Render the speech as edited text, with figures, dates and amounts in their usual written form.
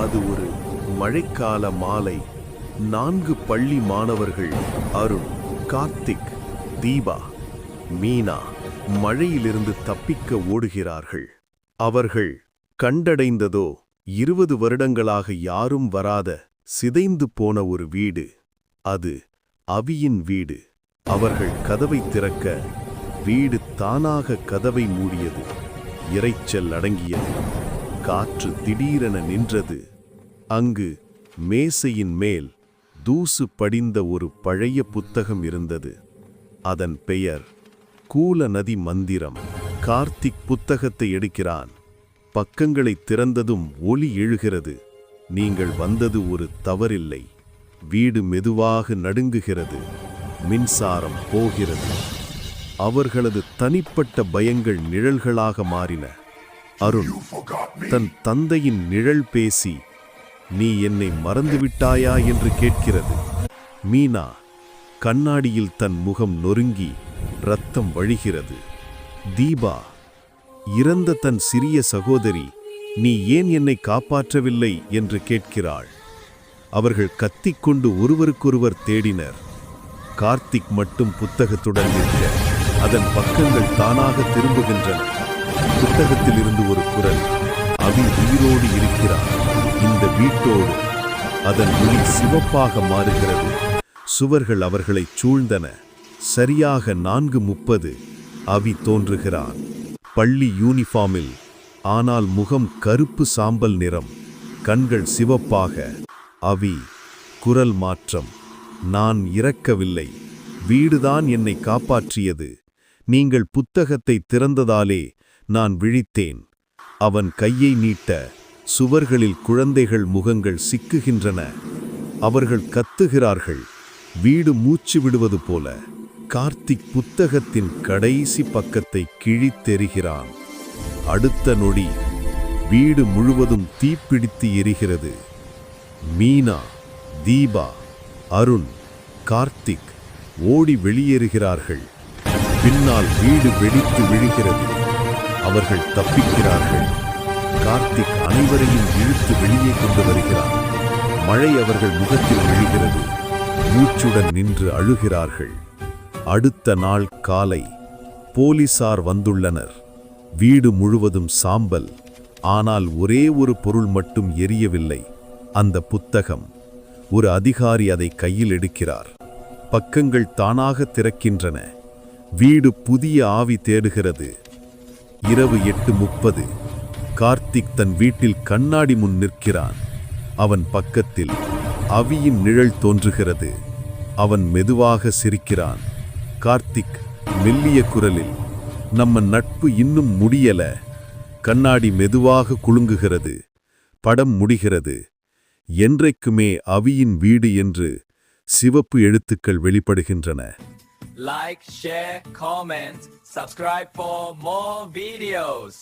அது ஒரு மழைக்கால மாலை. 4 பள்ளி மாணவர்கள் அருண், கார்த்திக், தீபா, மீனா மழையிலிருந்து தப்பிக்க ஓடுகிறார்கள். அவர்கள் கண்டடைந்ததோ 20 வருடங்களாக யாரும் வராத சிதைந்து போன ஒரு வீடு. அது அவியின் வீடு. அவர்கள் கதவை திறக்க வீடு தானாக கதவை மூடியது. இரைச்சல் அடங்கியது. காற்று திடீரென நின்றது. அங்கு மேசையின் மேல் தூசு படிந்த ஒரு பழைய புத்தகம் இருந்தது. அதன் பெயர் கூல நதி மந்திரம். கார்த்திக் புத்தகத்தை எடுக்கிறான். பக்கங்களை திறந்ததும் ஒலி எழுகிறது. நீங்கள் வந்தது ஒரு தவறில்லை. வீடு மெதுவாக நடுங்குகிறது. மின்சாரம் போகிறது. அவர்களது தனிப்பட்ட பயங்கள் நிழல்களாக மாறின. அருண் தன் தந்தையின் நிழல் பேசி, நீ என்னை மறந்துவிட்டாயா என்று கேட்கிறது. மீனா கண்ணாடியில் தன் முகம் நொறுங்கி இரத்தம் வழிகிறது. தீபா இறந்த தன் சிறிய சகோதரி, நீ ஏன் என்னை காப்பாற்றவில்லை என்று கேட்கிறாள். அவர்கள் கத்திக்கொண்டு ஒருவருக்கொருவர் தேடினர். கார்த்திக் மட்டும் புத்தகத்துடன் நிற்க அதன் பக்கங்கள் தானாக திரும்புகின்றன. புத்தகத்தில் இருந்து ஒரு குரல், அவி உயிரோடு இருக்கிறார் இந்த வீட்டோடு. அதன் ஒளி சிவப்பாக மாறுகிறது. சுவர்கள் அவர்களை சூழ்ந்தன. சரியாக 4:30 அவி தோன்றுகிறான். பள்ளி யூனிஃபார்மில், ஆனால் முகம் கருப்பு சாம்பல் நிறம், கண்கள் சிவப்பாக. அவி குரல் மாற்றம், நான் இறக்கவில்லை, வீடுதான் என்னை காப்பாற்றியது. நீங்கள் புத்தகத்தை திறந்ததாலே நான் விழித்தேன். அவன் கையை நீட்ட சுவர்களில் குழந்தைகள் முகங்கள் சிக்குகின்றன. அவர்கள் கத்துகிறார்கள், வீடு மூச்சு விடுவது போல. கார்த்திக் புத்தகத்தின் கடைசி பக்கத்தை கிழித்தெறிகிறான். அடுத்த நொடி வீடு முழுவதும் தீப்பிடித்து எரிகிறது. மீனா, தீபா, அருண், கார்த்திக் ஓடி வெளியேறுகிறார்கள். பின்னால் வீடு வெடித்து விழுகிறது. அவர்கள் தப்பிக்கிறார்கள். கார்த்திக் அனைவரையும் இழுத்து வெளியே கொண்டு வருகிறார். மழை அவர்கள் முகத்தில் விழுகிறது. மூச்சுடன் நின்று அழுகிறார்கள். அடுத்த நாள் காலை போலீசார் வந்துள்ளனர். வீடு முழுவதும் சாம்பல். ஆனால் ஒரே ஒரு பொருள் மட்டும் எரியவில்லை, அந்த புத்தகம். ஒரு அதிகாரி அதை கையில் எடுக்கிறார். பக்கங்கள் தானாக திறக்கின்றன. வீடு புதிய ஆவி தேடுகிறது. இரவு 8:30 கார்த்திக் தன் வீட்டில் கண்ணாடி முன் நிற்கிறான். அவன் பக்கத்தில் அவியின் நிழல் தோன்றுகிறது. அவன் மெதுவாக சிரிக்கிறான். கார்த்திக் மெல்லிய குரலில், நம்ம நட்பு இன்னும் முடியல. கண்ணாடி மெதுவாக குலுங்குகிறது. படம் முடிகிறது. என்றைக்குமே அவியின் வீடு என்று சிவப்பு எழுத்துக்கள் வெளிப்படுகின்றன. Like, share, comment, subscribe for more videos.